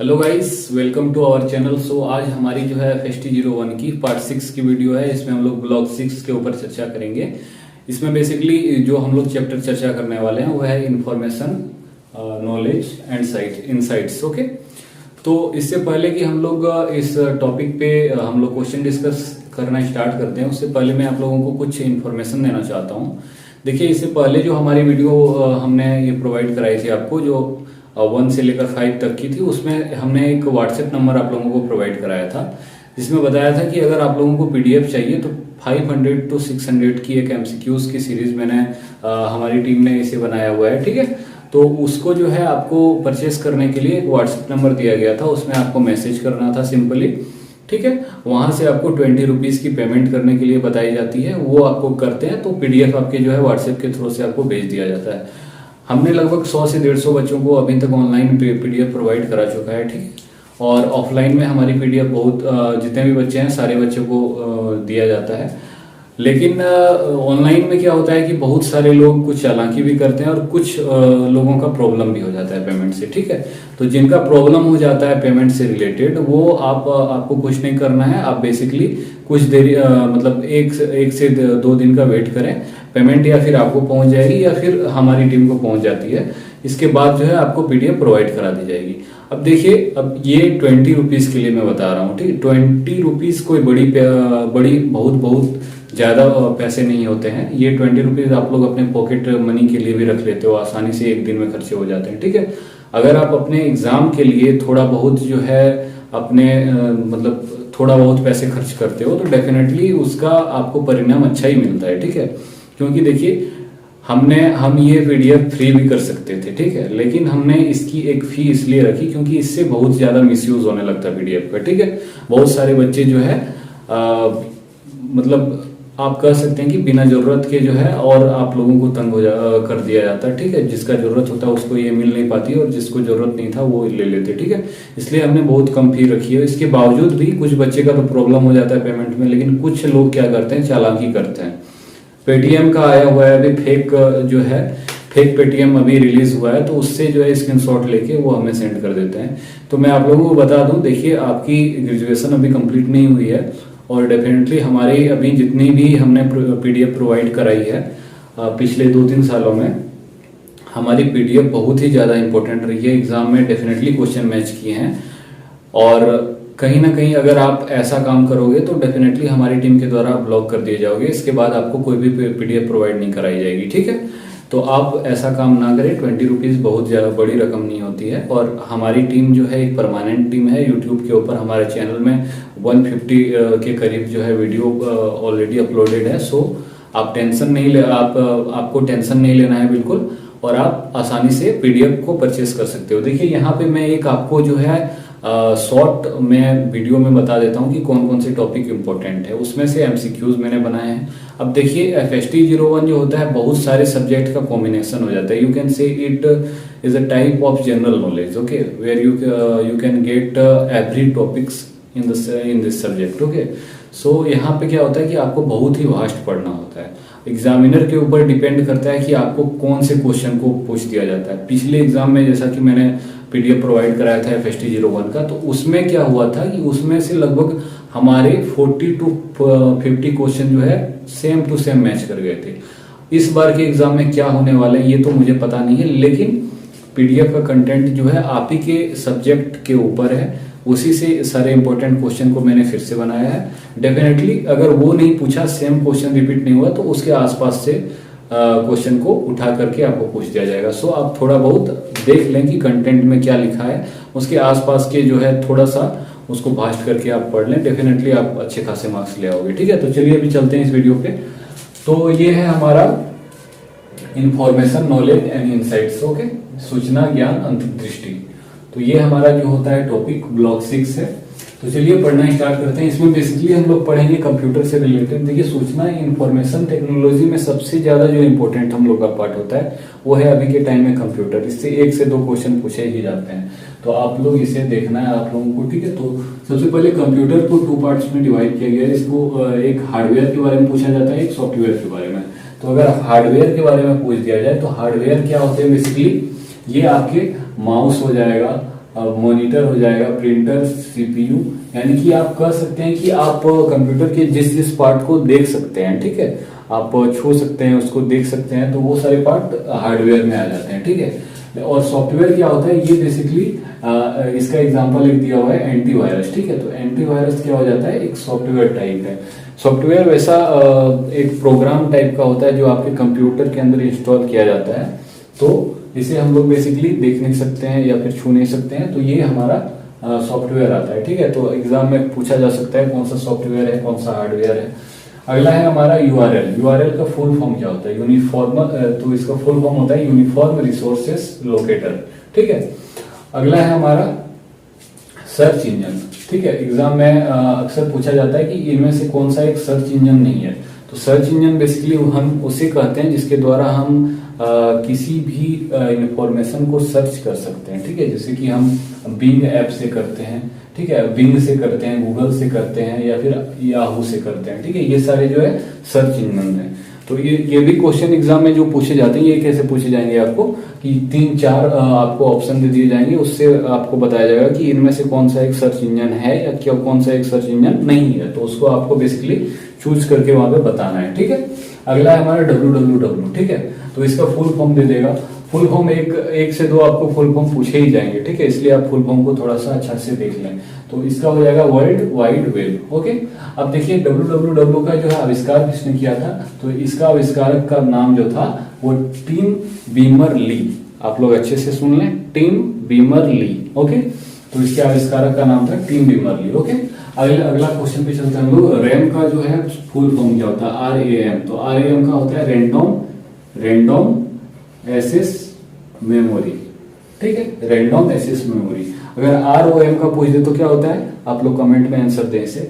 Hello guys, welcome to our channel. So आज हमारी जो है FST01 की पार्ट 6 की वीडियो है। इसमें हम लोग ब्लॉक 6 के ऊपर चर्चा करेंगे। इसमें बेसिकली जो हम लोग चैप्टर चर्चा करने वाले हैं वो है information, knowledge and insights. Okay, तो इससे पहले कि हम लोग इस टॉपिक पे हम लोग क्वेश्चन डिस्कस करना स्टार्ट करते हैं, उससे पहले मैं आप लोगों को कुछ इन्फॉर्मेशन देना चाहता हूँ। देखिए, इससे पहले जो हमारी वीडियो हमने ये प्रोवाइड कराई थी आपको, जो 1 से लेकर 5 तक की थी, उसमें हमने एक व्हाट्सएप नंबर आप लोगों को प्रोवाइड कराया था, जिसमें बताया था कि अगर आप लोगों को पीडीएफ चाहिए तो 500 to 600 की एक एमसीक्यूज की सीरीज मैंने हमारी टीम ने इसे बनाया हुआ है। ठीक है, तो उसको जो है आपको परचेस करने के लिए एक व्हाट्सएप नंबर दिया गया था, उसमें आपको मैसेज करना था सिंपली। ठीक है, वहां से आपको 20 रुपीज की पेमेंट करने के लिए बताई जाती है, वो आपको करते हैं तो पीडीएफ आपके जो है व्हाट्सएप के थ्रू से आपको भेज दिया जाता है। हमने लगभग 100 से 150 बच्चों को अभी तक ऑनलाइन पीडीएफ प्रोवाइड करा चुका है। ठीक है, और ऑफलाइन में हमारी पीडीएफ बहुत जितने भी बच्चे हैं सारे बच्चों को दिया जाता है। लेकिन ऑनलाइन में क्या होता है कि बहुत सारे लोग कुछ चालाकी भी करते हैं और कुछ लोगों का प्रॉब्लम भी हो जाता है पेमेंट से। ठीक है, तो जिनका प्रॉब्लम हो जाता है पेमेंट से रिलेटेड, वो आपको कुछ नहीं करना है। आप बेसिकली कुछ देर मतलब एक से 2 दिन का वेट करें, पेमेंट या फिर आपको पहुंच जाएगी या फिर हमारी टीम को पहुंच जाती है। इसके बाद जो है आपको पीडीएफ प्रोवाइड करा दी जाएगी। अब देखिए, अब ये 20 रुपीज के लिए मैं बता रहा हूँ। ठीक है, 20 रुपीज कोई बड़ी बहुत ज्यादा पैसे नहीं होते हैं। ये 20 रुपीज आप लोग अपने पॉकेट मनी के लिए भी रख लेते हो, आसानी से एक दिन में खर्चे हो जाते हैं। ठीक है, अगर आप अपने एग्जाम के लिए थोड़ा बहुत जो है अपने मतलब थोड़ा बहुत पैसे खर्च करते हो तो डेफिनेटली उसका आपको परिणाम अच्छा ही मिलता है। ठीक है, क्योंकि देखिए, हम ये पीडीएफ फ्री भी कर सकते थे। ठीक है, लेकिन हमने इसकी एक फी इसलिए रखी क्योंकि इससे बहुत ज्यादा मिसयूज होने लगता है पीडीएफ का। ठीक है, बहुत सारे बच्चे जो है मतलब आप कह सकते हैं कि बिना जरूरत के जो है और आप लोगों को तंग कर दिया जाता है। ठीक है, जिसका जरूरत होता है उसको ये मिल नहीं पाती और जिसको जरूरत नहीं था वो ले लेते। ठीक है, इसलिए हमने बहुत कम फी रखी है। इसके बावजूद भी कुछ बच्चे का तो प्रॉब्लम हो जाता है पेमेंट में, लेकिन कुछ लोग क्या करते हैं, चालाकी करते हैं। पेटीएम का आया हुआ है अभी फेक पेटीएम अभी रिलीज हुआ है, तो उससे जो है स्क्रीनशॉट लेके वो हमें सेंड कर देते हैं। तो मैं आप लोगों को बता दूं, देखिए, आपकी ग्रेजुएशन अभी कंप्लीट नहीं हुई है और डेफिनेटली हमारी अभी जितनी भी हमने पीडीएफ प्रोवाइड कराई है पिछले 2-3 सालों में, हमारी पीडीएफ बहुत ही ज्यादा इंपॉर्टेंट रही है। एग्जाम में डेफिनेटली क्वेश्चन मैच किए हैं और कहीं ना कहीं अगर आप ऐसा काम करोगे तो डेफिनेटली हमारी टीम के द्वारा ब्लॉक कर दिए जाओगे। इसके बाद आपको कोई भी पीडीएफ प्रोवाइड नहीं कराई जाएगी। ठीक है, तो आप ऐसा काम ना करें। 20 रुपीज बहुत ज्यादा बड़ी रकम नहीं होती है और हमारी टीम जो है एक परमानेंट टीम है। यूट्यूब के ऊपर हमारे चैनल में 150 के करीब जो है वीडियो ऑलरेडी अपलोडेड है। सो आप टेंशन नहीं ले आपको टेंशन नहीं लेना है बिल्कुल, और आप आसानी से पीडीएफ को परचेस कर सकते हो। देखिए, यहाँ पे मैं एक आपको जो है शॉर्ट में वीडियो में बता देता हूँ कि कौन कौन से टॉपिक इंपॉर्टेंट है। उसमें से एमसीक्यूज मैंने बनाए हैं। अब देखिए, FST01 जो होता है बहुत सारे सब्जेक्ट का कॉम्बिनेशन हो जाता है। You can say it is a type of general knowledge, okay, where you can get every topics in this subject. Okay, so यहाँ पे क्या होता है कि आपको बहुत ही वास्ट पढ़ना होता है। एग्जामिनर के ऊपर डिपेंड करता है कि आपको कौन से क्वेश्चन को पूछ दिया जाता है। पिछले एग्जाम में जैसा कि मैंने पीडीएफ प्रोवाइड कराया था FST01 का, तो उसमें क्या हुआ था कि उसमें से लगभग हमारे 40 to 50 क्वेश्चन जो है सेम टू सेम मैच कर गए थे। इस बार के एग्जाम में क्या होने वाला है ये तो मुझे पता नहीं है, लेकिन पीडीएफ का कंटेंट जो है आप ही के सब्जेक्ट के ऊपर है, उसी से सारे इंपॉर्टेंट क्वेश्चन को मैंने फिर से बनाया है। डेफिनेटली अगर वो नहीं पूछा, सेम क्वेश्चन रिपीट नहीं हुआ, तो उसके आसपास से क्वेश्चन को उठा करके आपको पूछ दिया जाएगा। सो आप थोड़ा बहुत देख लें कि कंटेंट में क्या लिखा है, उसके आसपास के जो है थोड़ा सा उसको भास्ट करके आप पढ़ लें, डेफिनेटली आप अच्छे खासे मार्क्स ले आओगे। ठीक है, तो चलिए अभी चलते हैं इस वीडियो पे। तो ये है हमारा information, knowledge and insights. Okay, सूचना, ज्ञान, अंतर्दृष्टि। तो ये हमारा जो होता है टॉपिक ब्लॉक 6 है। तो चलिए पढ़ना स्टार्ट करते हैं। इसमें बेसिकली हम लोग पढ़ेंगे कंप्यूटर से रिलेटेड। देखिए, सूचना, इंफॉर्मेशन टेक्नोलॉजी में सबसे ज्यादा जो इंपॉर्टेंट हम लोग का पार्ट होता है वो है अभी के टाइम में कंप्यूटर। इससे 1 से 2 क्वेश्चन पूछे ही जाते हैं, तो आप लोग इसे देखना है आप लोगों को। ठीक है, तो सबसे पहले कंप्यूटर को 2 पार्ट्स में डिवाइड किया गया है। इसको एक हार्डवेयर के बारे में पूछा जाता है, एक सॉफ्टवेयर के बारे में। तो अगर हार्डवेयर के बारे में पूछ दिया जाए तो हार्डवेयर क्या होते हैं, बेसिकली ये आपके माउस हो जाएगा, मॉनिटर हो जाएगा, प्रिंटर, सीपीयू, यानी कि आप कह सकते हैं कि आप कंप्यूटर के जिस जिस पार्ट को देख सकते हैं, ठीक है, आप छू सकते हैं, उसको देख सकते हैं, तो वो सारे पार्ट हार्डवेयर में आ जाते हैं, ठीक है। और सॉफ्टवेयर क्या होता है, ये बेसिकली इसका एग्जांपल एक दिया हुआ है एंटीवायरस, ठीक है। तो एंटीवायरस क्या हो जाता है, एक सॉफ्टवेयर टाइप है। सॉफ्टवेयर वैसा एक प्रोग्राम टाइप का होता है जो आपके कंप्यूटर के अंदर इंस्टॉल किया जाता है, तो इसे हम लोग बेसिकली देख नहीं सकते हैं या फिर छू नहीं सकते हैं, तो ये हमारा सॉफ्टवेयर आता है, ठीक है। तो एग्जाम में पूछा जा सकता है कौन सा सॉफ्टवेयर है, कौन सा हार्डवेयर है। अगला है हमारा यूआरएल। यूआरएल का फुल फॉर्म क्या होता है, यूनिफॉर्म, तो इसका फुल फॉर्म होता है यूनिफॉर्म रिसोर्सेस लोकेटर, ठीक है। अगला है हमारा सर्च इंजन, ठीक है। एग्जाम में अक्सर पूछा जाता है कि इनमें से कौन सा एक सर्च इंजन नहीं है। तो सर्च इंजन बेसिकली हम उसे कहते हैं जिसके द्वारा हम किसी भी इंफॉर्मेशन को सर्च कर सकते हैं, ठीक है। जैसे कि हम बिंग ऐप से करते हैं, ठीक है, बिंग से करते हैं, गूगल से करते हैं, या फिर याहू से करते हैं, ठीक है। ये सारे जो है सर्च इंजन है। तो ये भी क्वेश्चन एग्जाम में जो पूछे जाते हैं, ये कैसे पूछे जाएंगे आपको कि 3-4 आपको ऑप्शन दे दिए जाएंगे, उससे आपको बताया जाएगा कि इनमें से कौन सा एक सर्च इंजन है या क्या कौन सा एक सर्च इंजन नहीं है। तो उसको आपको बेसिकली चूज करके वहां पे बताना है, ठीक है। अगला है हमारा www, ठीक है। तो इसका फुल फॉर्म दे देगा। फुल फॉर्म एक से दो आपको फुल फॉर्म पूछे ही जाएंगे, ठीक है, इसलिए आप फुल फॉर्म को थोड़ा सा अच्छा से देख लें। तो इसका हो जाएगा वर्ल्ड वाइड वेब, ओके। अब देखिए www का जो है आविष्कार किसने किया था, तो इसका आविष्कारक का नाम जो था वो टिम बीमर ली। आप लोग अच्छे से सुन लें, टिम बीमर ली, ओके। तो इसके आविष्कारक का नाम था टिम बीमर ली, ओके। अगला क्वेश्चन पे चलते हैं हम लोग। रैम का जो है फुल फॉर्म क्या होता है, RAM। तो RAM का होता है रैंडम एक्सेस मेमोरी, ठीक है, रैंडम एक्सेस मेमोरी। अगर ROM का पूछ दे तो क्या होता है, आप लोग कमेंट में आंसर दें इसे।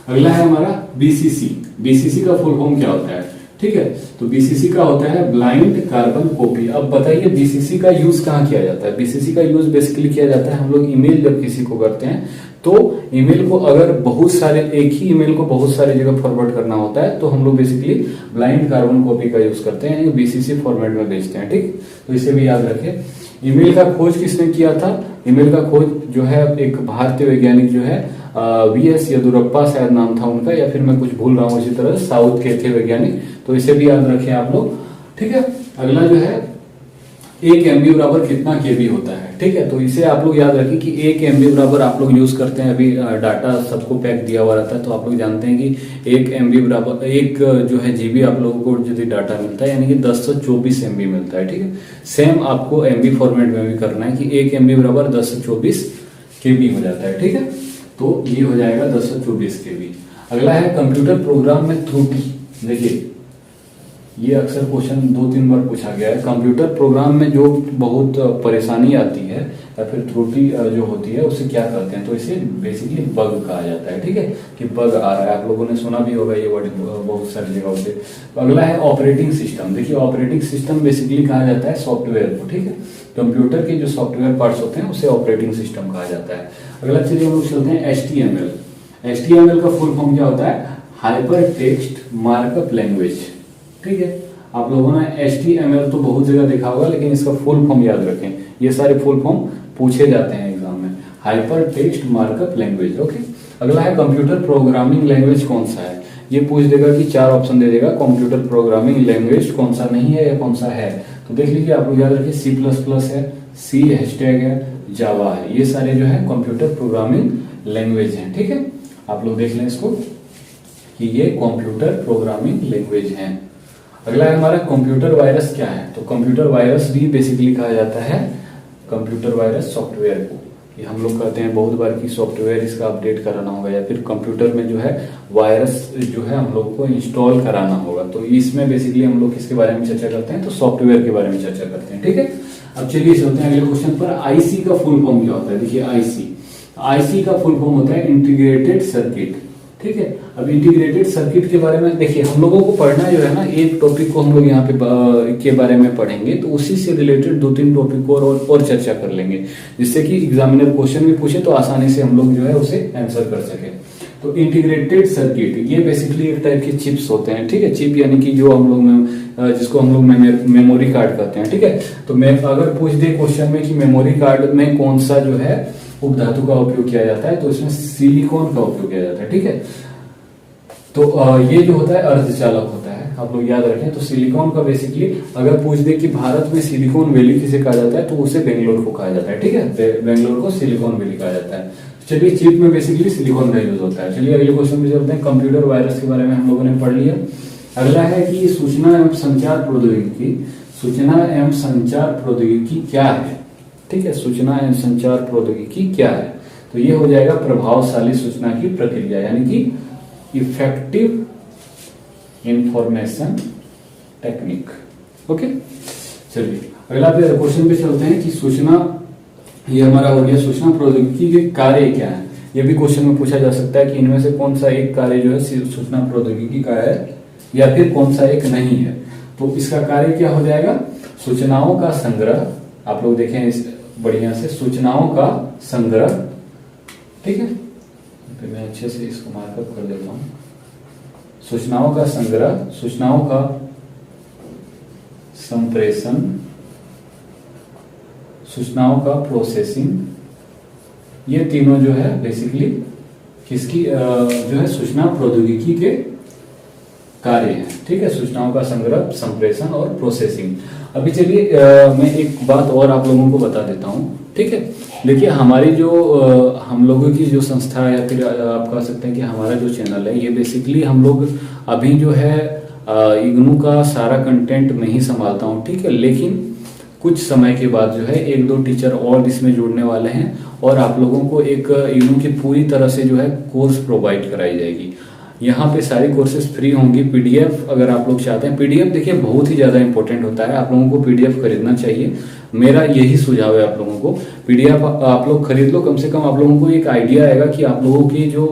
अगला है हमारा BCC। BCC का फुल फॉर्म क्या होता है, ठीक है। तो BCC का होता है ब्लाइंड कार्बन कॉपी। अब बताइए BCC का यूज कहाँ किया जाता है। BCC का यूज बेसिकली किया जाता है, हम लोग ईमेल जब किसी को करते हैं तो ईमेल को अगर बहुत सारे, एक ही ईमेल को बहुत सारी जगह फॉरवर्ड करना होता है, तो हम लोग बेसिकली ब्लाइंड कार्बन कॉपी का यूज करते हैं, BCC फॉर्मेट में भेजते हैं, ठीक। तो इसे भी याद रखें। ईमेल का खोज किसने किया था, ईमेल का खोज जो है एक भारतीय वैज्ञानिक जो है VS येदियुरप्पा शायद नाम था उनका, या फिर मैं कुछ भूल रहा हूँ, इसी तरह साउथ के थे वैज्ञानिक। तो इसे भी याद रखें आप लोग, ठीक है। अगला जो है 1 MB बराबर कितना KB होता है, ठीक है। तो इसे आप लोग याद रखें कि 1 MB बराबर आप लोग यूज करते हैं, अभी डाटा सबको पैक दिया हुआ रहता है, तो आप लोग जानते हैं कि 1 MB बराबर एक जो है GB आप लोगों को यदि डाटा मिलता है, यानी कि 1024 MB मिलता है, ठीक है। सेम आपको MB फॉर्मेट में भी करना है कि 1 MB बराबर 1024 KB हो जाता है, ठीक है। तो ये हो जाएगा 1024 KB। अगला है कंप्यूटर प्रोग्राम में त्रुटि। देखिए ये अक्सर क्वेश्चन 2-3 बार पूछा गया है। कंप्यूटर प्रोग्राम में जो बहुत परेशानी आती है या फिर त्रुटि जो होती है उसे क्या कहते हैं, तो इसे बेसिकली बग कहा जाता है, ठीक है, कि बग आ रहा है। आप लोगों ने सुना भी होगा ये वर्ड बहुत सारी जगहों पे। तो अगला है ऑपरेटिंग सिस्टम। देखिए ऑपरेटिंग सिस्टम बेसिकली कहा जाता है सॉफ्टवेयर को, ठीक है। कंप्यूटर के जो सॉफ्टवेयर पार्ट्स होते हैं उसे ऑपरेटिंग सिस्टम कहा जाता है। अगला चलिए हम लोग चलते हैं HTML। HTML का फुल फॉर्म क्या होता है, हाइपर टेक्स्ट मार्कअप लैंग्वेज, ठीक है। आप लोगों ने HTML तो बहुत जगह देखा होगा, लेकिन इसका फुल फॉर्म याद रखें, ये सारे फुल फॉर्म पूछे जाते हैं एग्जाम में। Hyper text markup language, okay. अगला है कंप्यूटर प्रोग्रामिंग लैंग्वेज कौन सा है, ये पूछ देगा कि 4 ऑप्शन दे देगा, कंप्यूटर प्रोग्रामिंग लैंग्वेज कौन सा नहीं है या कौन सा है। तो देख लीजिए, आप लोग याद रखिए C++ है, C हैशटैग है, जावा है, ये सारे जो है कंप्यूटर प्रोग्रामिंग लैंग्वेज हैं, ठीक है। आप लोग देख लें इसको कि ये कंप्यूटर प्रोग्रामिंग लैंग्वेज हैं। अगला है हमारा कंप्यूटर वायरस क्या है, तो कंप्यूटर वायरस भी बेसिकली कहा जाता है कंप्यूटर वायरस सॉफ्टवेयर को। कि हम लोग कहते हैं बहुत बार कि सॉफ्टवेयर इसका अपडेट कराना होगा, या फिर कंप्यूटर में जो है वायरस जो है हम लोग को इंस्टॉल कराना होगा। तो इसमें बेसिकली हम लोग किसके बारे में चर्चा करते हैं, तो सॉफ्टवेयर के बारे में चर्चा करते हैं, ठीक है। अब चलिए चलते हैं अगले क्वेश्चन पर। IC का फुल फॉर्म क्या होता है, देखिए IC का फुल फॉर्म होता है इंटीग्रेटेड सर्किट, ठीक है। अब इंटीग्रेटेड सर्किट के बारे में देखिए, हम लोगों को पढ़ना जो है ना, एक टॉपिक को हम लोग यहाँ पे के बारे में पढ़ेंगे, तो उसी से रिलेटेड 2-3 टॉपिक को और चर्चा कर लेंगे, जिससे कि एग्जामिनर क्वेश्चन भी पूछे तो आसानी से हम लोग जो है उसे आंसर कर सके। तो इंटीग्रेटेड सर्किट ये बेसिकली एक टाइप के चिप्स होते हैं, ठीक है। चिप यानी कि जो हम लोग में जिसको हम लोग मेमोरी कार्ड कहते हैं, ठीक है। तो मैं अगर पूछ दे क्वेश्चन में कि मेमोरी कार्ड में कौन सा जो है उपधातु का उपयोग किया जाता है, तो इसमें सिलिकॉन का उपयोग किया जाता है, ठीक है। तो ये जो होता है अर्धचालक होता है, आप लोग याद रखें। तो सिलिकॉन का बेसिकली अगर पूछ दे कि भारत में सिलिकॉन वैली किसे कहा जाता है, तो उसे बेंगलोर को कहा जाता है, ठीक है। बेंगलोर को सिलिकॉन वैली कहा जाता है। चलिए, चिप में बेसिकली सिलिकॉन का यूज होता है। चलिए अगले क्वेश्चन पे चलते हैं। कंप्यूटर वायरस के बारे में हम लोगों ने पढ़ लिया। अगला है कि सूचना एवं संचार प्रौद्योगिकी, सूचना एवं संचार प्रौद्योगिकी क्या है, ठीक है। सूचना एवं संचार प्रौद्योगिकी क्या है, तो ये हो जाएगा प्रभावशाली सूचना की प्रक्रिया, यानी कि इफेक्टिव इंफॉर्मेशन टेक्निक। ओके, चलिए अगला क्वेश्चन पे चलते हैं कि सूचना, ये हमारा हो गया सूचना प्रौद्योगिकी के कार्य क्या है। ये भी क्वेश्चन में पूछा जा सकता है कि इनमें से कौन सा एक कार्य जो है सूचना प्रौद्योगिकी का है या फिर कौन सा एक नहीं है। तो इसका कार्य क्या हो जाएगा, सूचनाओं का संग्रह। आप लोग देखें इस बढ़िया से, सूचनाओं का संग्रह, ठीक है। तो मैं अच्छे से इसको मार्कअप कर देता हूं। सूचनाओं का संग्रह, सूचनाओं का संप्रेषण, सूचनाओं का प्रोसेसिंग, ये तीनों जो है बेसिकली किसकी जो है सूचना प्रौद्योगिकी के कार्य है, ठीक है। सूचनाओं का संग्रह, संप्रेषण और प्रोसेसिंग। अभी चलिए मैं एक बात और आप लोगों को बता देता हूं, ठीक है। देखिए हमारी जो हम लोगों की जो संस्था है, या फिर आप कह सकते हैं कि हमारा जो चैनल है, ये बेसिकली हम लोग अभी जो है इग्नू का सारा कंटेंट मैं ही संभालता हूँ, ठीक है। लेकिन कुछ समय के बाद जो है 1-2 टीचर और इसमें जुड़ने वाले हैं और आप लोगों को एक इग्नू की पूरी तरह से जो है कोर्स प्रोवाइड कराई जाएगी। यहाँ पे सारी कोर्सेज फ्री होंगी। पीडीएफ अगर आप लोग चाहते हैं, पीडीएफ देखिए बहुत ही ज्यादा इंपॉर्टेंट होता है, आप लोगों को पीडीएफ खरीदना चाहिए। मेरा यही सुझाव है आप लोगों को, पीडीएफ आप लोग खरीद लो। कम से कम आप लोगों को एक आइडिया आएगा कि आप लोगों की जो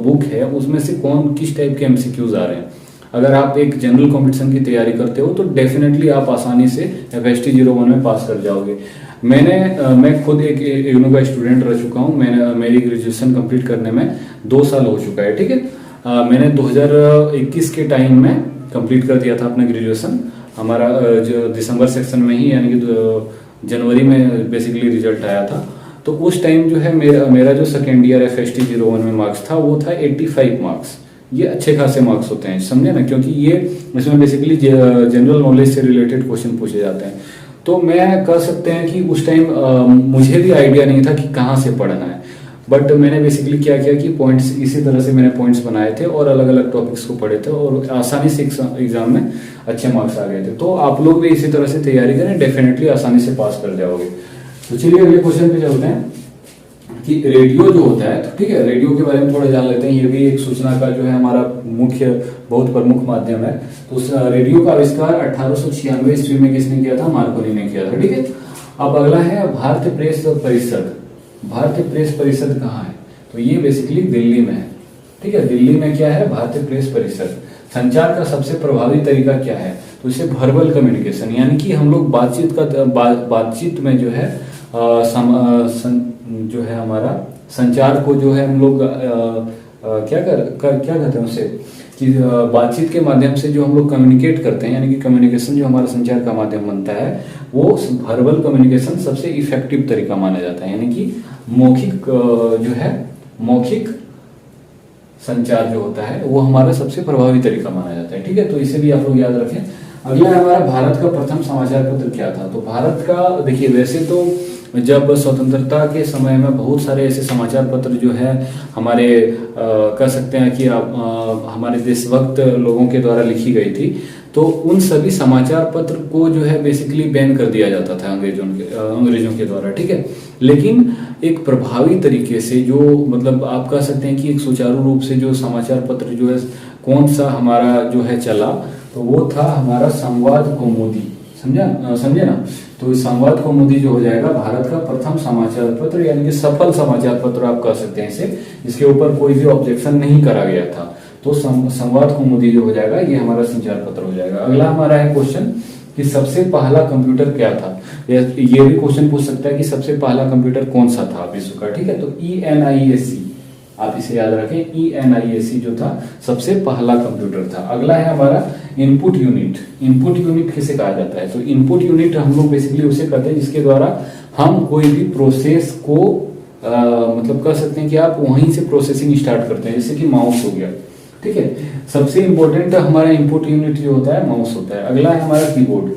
बुक है उसमें से कौन किस टाइप के एमसीक्यूज आ रहे हैं। अगर आप एक जनरल कॉम्पिटिशन की तैयारी करते हो तो डेफिनेटली आप आसानी से FST 01 में पास कर जाओगे। मैं खुद एक इग्नू का स्टूडेंट रह चुका हूँ। मेरी ग्रेजुएशन कंप्लीट करने में 2 साल हो चुका है, ठीक है। मैंने 2021 के टाइम में कंप्लीट कर दिया था अपना ग्रेजुएशन। हमारा जो दिसंबर सेक्शन में ही, यानी कि जनवरी में बेसिकली रिजल्ट आया था। तो उस टाइम जो है मेरा जो सेकेंड ईयर FST 01 में मार्क्स था वो था 85 मार्क्स। ये अच्छे खासे मार्क्स होते हैं, समझे ना, क्योंकि ये इसमें बेसिकली जनरल नॉलेज से रिलेटेड क्वेश्चन पूछे जाते हैं। तो मैं कह सकते हैं कि उस टाइम मुझे भी आइडिया नहीं था कि कहाँ से पढ़ना है, बट मैंने बेसिकली क्या किया कि पॉइंट्स, इसी तरह से मैंने पॉइंट्स बनाए थे और अलग अलग टॉपिक्स को पढ़े थे और आसानी से एग्जाम में अच्छे मार्क्स आ गए थे। तो आप लोग भी इसी तरह से तैयारी करें, डेफिनेटली आसानी से पास कर जाओगे। तो चलिए अगले क्वेश्चन पे चलते हैं कि रेडियो जो होता है, तो ठीक है, रेडियो के बारे में थोड़ा जान लेते हैं। ये भी एक सूचना का जो है हमारा मुख्य बहुत प्रमुख माध्यम है। तो उस रेडियो का आविष्कार 1896 ईस्वी में किसने किया था, मार्कोनी ने किया था, ठीक है। अब अगला है भारतीय प्रेस परिषद। भारतीय प्रेस परिषद कहाँ है, तो ये बेसिकली दिल्ली में है, ठीक है। दिल्ली में क्या है, भारतीय प्रेस परिषद। संचार का सबसे प्रभावी तरीका क्या है, तो इसे वर्बल कम्युनिकेशन, यानी कि हम लोग बातचीत में जो है जो है हमारा संचार को जो है हम लोग क्या कहते हैं उसे, कि बातचीत के माध्यम से जो हम लोग कम्युनिकेट करते हैं, यानी कि कम्युनिकेशन जो हमारा संचार का माध्यम बनता है, वो वर्बल कम्युनिकेशन सबसे इफेक्टिव तरीका माना जाता है। यानी कि मौखिक संचार जो होता है वो हमारा सबसे प्रभावी तरीका माना जाता है, ठीक है। तो इसे भी आप लोग याद रखें। अगला हमारा भारत का प्रथम समाचार पत्र क्या था, तो भारत का देखिए, वैसे तो जब स्वतंत्रता के समय में बहुत सारे ऐसे समाचार पत्र जो है हमारे कह सकते हैं कि हमारे देशभक्त लोगों के द्वारा लिखी गई थी, तो उन सभी समाचार पत्र को जो है बेसिकली बैन कर दिया जाता था अंग्रेजों के द्वारा, ठीक है। लेकिन एक प्रभावी तरीके से जो मतलब आप कह सकते हैं कि एक सुचारू रूप से जो समाचार पत्र जो है कौन सा हमारा जो है चला, तो वो था हमारा संवाद कौमुदी। समझे ना। तो संवाद कौमुदी जो हो जाएगा भारत का प्रथम समाचार पत्र, यानी कि सफल समाचार पत्र आप कह सकते हैं इसे। इसके ऊपर कोई भी ऑब्जेक्शन नहीं करा गया था, तो संवाद कौमुदी जो हो जाएगा ये हमारा संचार पत्र हो जाएगा। अगला हमारा है क्वेश्चन कि सबसे पहला कंप्यूटर क्या था। ये भी क्वेश्चन पूछ सकता है कि सबसे पहला कंप्यूटर कौन सा था विश्व का, ठीक है। तो ENIAC, आप इसे याद रखें, ENIAC जो था सबसे पहला कंप्यूटर था। अगला है हमारा इनपुट यूनिट किसे कहा जाता है? तो इनपुट यूनिट हम लोग बेसिकली उसे कहते हैं जिसके द्वारा हम कोई भी प्रोसेस को मतलब कह सकते हैं कि आप वहीं से प्रोसेसिंग स्टार्ट करते हैं, जैसे कि माउस हो गया, ठीक है। सबसे इंपॉर्टेंट हमारा इनपुट यूनिट जो होता है माउस होता है। अगला है हमारा कीबोर्ड,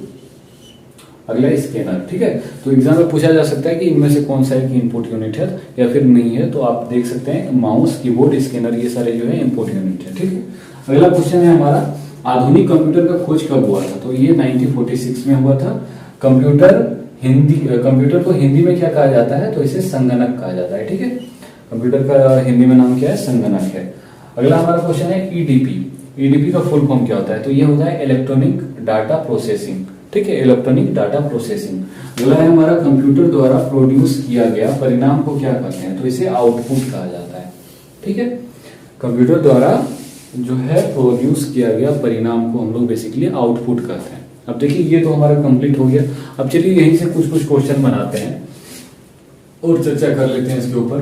अगला स्कैनर, ठीक है। तो एग्जाम में पूछा जा सकता है कि इनमें से कौन सा एक इनपुट यूनिट है या फिर नहीं है, तो आप देख सकते हैं माउस, कीबोर्ड, स्कैनर, ये सारे जो है इनपुट यूनिट है, ठीक है। अगला क्वेश्चन है हमारा, आधुनिक कंप्यूटर का खोज कब हुआ था? तो ये 1946 में हुआ था। कंप्यूटर को हिंदी में क्या कहा जाता है? तो इसे संगणक कहा जाता है, ठीक है। कंप्यूटर का हिंदी में नाम क्या है? संगणक है। अगला हमारा क्वेश्चन है ईडीपी का फुल फॉर्म क्या होता है? तो ये होता है इलेक्ट्रॉनिक डाटा प्रोसेसिंग, ठीक है, इलेक्ट्रॉनिक डाटा प्रोसेसिंग। अगला है हमारा, कंप्यूटर द्वारा प्रोड्यूस किया गया परिणाम को क्या कहते हैं? तो इसे आउटपुट कहा जाता है, ठीक है। कंप्यूटर द्वारा जो है प्रोड्यूस किया गया परिणाम को हम लोग बेसिकली आउटपुट कहते हैं। अब देखिए ये तो हमारा कंप्लीट हो गया। अब चलिए यहीं से कुछ कुछ क्वेश्चन बनाते हैं और चर्चा कर लेते हैं इसके ऊपर।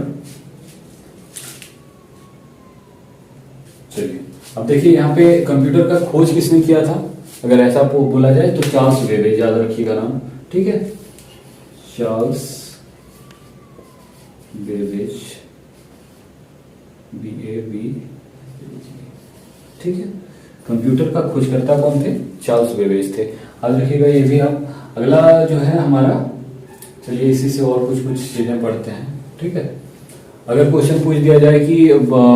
चलिए अब देखिए यहाँ पे कंप्यूटर का खोज किसने किया था? अगर ऐसा बोला जाए तो चार्ल्स बेबेज, याद रखिएगा नाम, ठीक है, चार्ल्स बेबेज, BAB, ठीक है। कंप्यूटर का खोजकर्ता कौन थे? चार्ल्स बेबेज थे, याद रखिएगा ये भी आप। अगला जो है हमारा, चलिए इसी से और कुछ कुछ चीजें पढ़ते हैं, ठीक है। अगर क्वेश्चन पूछ दिया जाए कि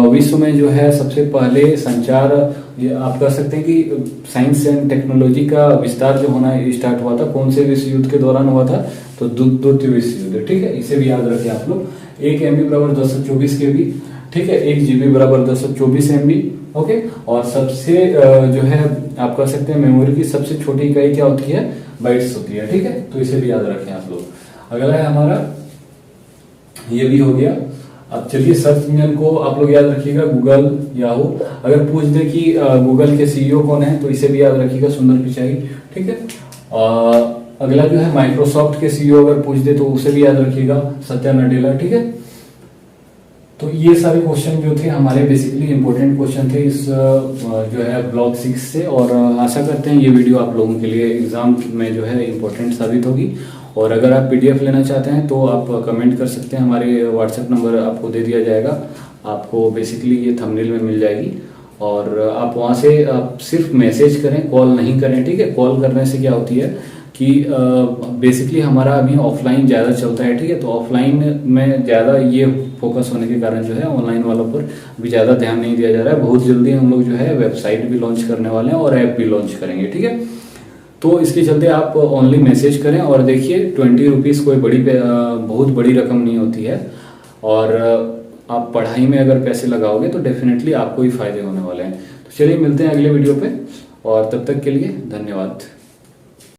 विश्व में जो है सबसे पहले संचार, आप कह सकते हैं कि साइंस एंड टेक्नोलॉजी का विस्तार जो होना स्टार्ट हुआ था कौन से विश्व युद्ध के दौरान हुआ था? तो द्वितीय विश्व युद्ध, ठीक है। इसे भी याद रखें आप लोग। 1 MB बराबर 1024 KB, ठीक है। 1 GB बराबर 1024 MB, ओके। और सबसे जो है आप कह सकते हैं मेमोरी की सबसे छोटी इकाई क्या होती है? बाइट्स होती है, ठीक है। तो इसे भी याद रखें आप लोग। अगला है हमारा, ये भी हो गया। अब चलिए सर्च इंजन को आप लोग याद रखिएगा, गूगल, याहू। अगर पूछ दे कि गूगल के CEO कौन है, तो इसे भी याद रखिएगा, सुंदर पिचाई, ठीक है। अगला जो है माइक्रोसॉफ्ट के CEO अगर पूछ दे तो उसे भी याद रखिएगा, सत्या नडेला, ठीक है। तो ये सारे क्वेश्चन जो थे हमारे बेसिकली इंपॉर्टेंट क्वेश्चन थे इस जो है ब्लॉक 6 से, और आशा करते हैं ये वीडियो आप लोगों के लिए एग्जाम में जो है इंपॉर्टेंट साबित होगी। और अगर आप PDF लेना चाहते हैं तो आप कमेंट कर सकते हैं, हमारे WhatsApp नंबर आपको दे दिया जाएगा, आपको बेसिकली ये थंबनेल में मिल जाएगी। और आप वहाँ से आप सिर्फ मैसेज करें, कॉल नहीं करें, ठीक है। कॉल करने से क्या होती है कि बेसिकली हमारा अभी ऑफलाइन ज़्यादा चलता है, ठीक है। तो ऑफलाइन में ज़्यादा ये फोकस होने के कारण जो है ऑनलाइन वालों पर भी ज़्यादा ध्यान नहीं दिया जा रहा है। बहुत जल्दी हम लोग जो है वेबसाइट भी लॉन्च करने वाले हैं और ऐप भी लॉन्च करेंगे, ठीक है। तो इसके चलते आप ओनली मैसेज करें। और देखिए 20 रुपीज़ कोई बहुत बड़ी रकम नहीं होती है, और आप पढ़ाई में अगर पैसे लगाओगे तो डेफिनेटली आपको ही फायदे होने वाले हैं। तो चलिए मिलते हैं अगले वीडियो पे, और तब तक के लिए धन्यवाद।